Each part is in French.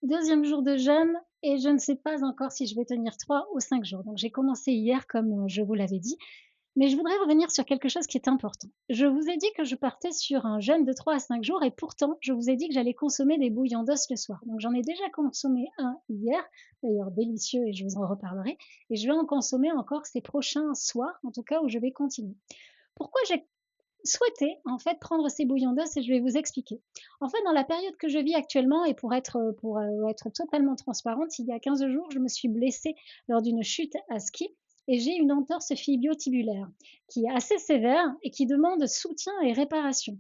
2e jour de jeûne et je ne sais pas encore si je vais tenir 3 ou 5 jours. Donc j'ai commencé hier comme, je vous l'avais dit. Mais je voudrais revenir sur quelque chose qui est important. Je vous ai dit que je partais sur un jeûne de 3 à 5 jours et pourtant je vous ai dit que j'allais consommer des bouillons d'os le soir. Donc j'en ai déjà consommé un hier, d'ailleurs délicieux et je vous en reparlerai et je vais en consommer encore ces prochains soirs, en tout cas où je vais continuer. Pourquoi j'ai souhaité en fait prendre ces bouillons d'os et je vais vous expliquer. En fait, dans la période que je vis actuellement et pour être totalement transparente, il y a 15 jours, je me suis blessée lors d'une chute à ski et j'ai une entorse fibio-tibulaire qui est assez sévère et qui demande soutien et réparation.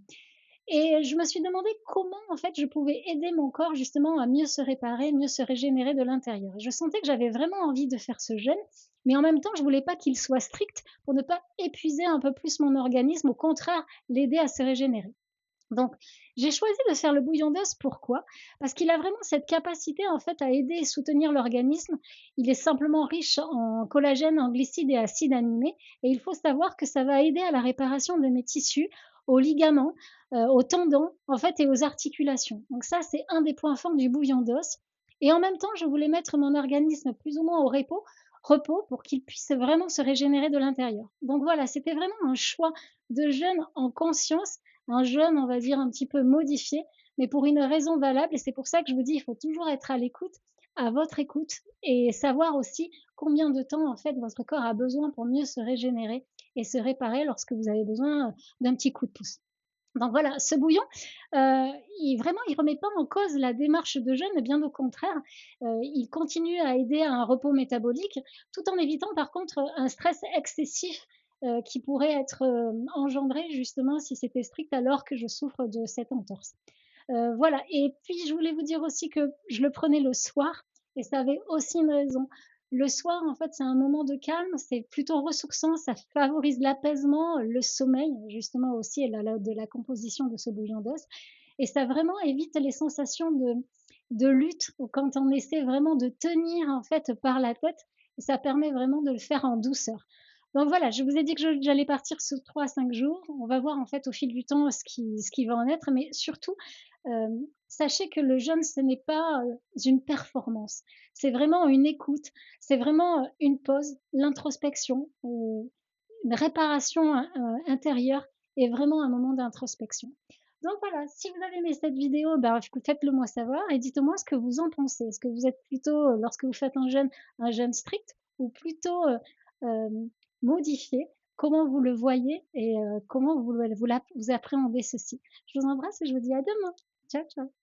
Et je me suis demandé comment, en fait, je pouvais aider mon corps justement à mieux se réparer, mieux se régénérer de l'intérieur. Je sentais que j'avais vraiment envie de faire ce jeûne, mais en même temps, je voulais pas qu'il soit strict pour ne pas épuiser un peu plus mon organisme, au contraire, l'aider à se régénérer. Donc, j'ai choisi de faire le bouillon d'os. Pourquoi? Parce qu'il a vraiment cette capacité, en fait, à aider et soutenir l'organisme. Il est simplement riche en collagène, en glucides et acides aminés. Et il faut savoir que ça va aider à la réparation de mes tissus, aux ligaments, aux tendons, en fait, et aux articulations. Donc ça, c'est un des points forts du bouillon d'os. Et en même temps, je voulais mettre mon organisme plus ou moins au repos pour qu'il puisse vraiment se régénérer de l'intérieur. Donc voilà, c'était vraiment un choix de jeûne en conscience, un jeûne, on va dire, un petit peu modifié, mais pour une raison valable. Et c'est pour ça que je vous dis, il faut toujours être à l'écoute, à votre écoute, et savoir aussi combien de temps, en fait, votre corps a besoin pour mieux se régénérer et se réparer lorsque vous avez besoin d'un petit coup de pouce. Donc voilà, ce bouillon, il remet pas en cause la démarche de jeûne, bien au contraire, il continue à aider à un repos métabolique, tout en évitant par contre, un stress excessif, qui pourrait être, engendré justement si c'était strict alors que je souffre de cette entorse. Voilà et puis je voulais vous dire aussi que je le prenais le soir et ça avait aussi une raison. Le soir, en fait, c'est un moment de calme, c'est plutôt ressourçant, ça favorise l'apaisement, le sommeil, justement aussi et la de la composition de ce bouillon d'os et ça vraiment évite les sensations de lutte ou quand on essaie vraiment de tenir, en fait, par la tête et ça permet vraiment de le faire en douceur. Donc voilà, je vous ai dit que j'allais partir sur 3 à 5 jours. On va voir, en fait, au fil du temps ce qui va en être, mais surtout, sachez que le jeûne, ce n'est pas, une performance. C'est vraiment une écoute, c'est vraiment, une pause, l'introspection, une réparation intérieure et vraiment un moment d'introspection. Donc voilà, si vous avez aimé cette vidéo, ben, faites-le moi savoir et dites-moi ce que vous en pensez. Est-ce que vous êtes plutôt, lorsque vous faites un jeûne strict ou plutôt, modifié? Comment vous le voyez et comment vous appréhendez ceci? Je vous embrasse et je vous dis à demain. Ciao, ciao.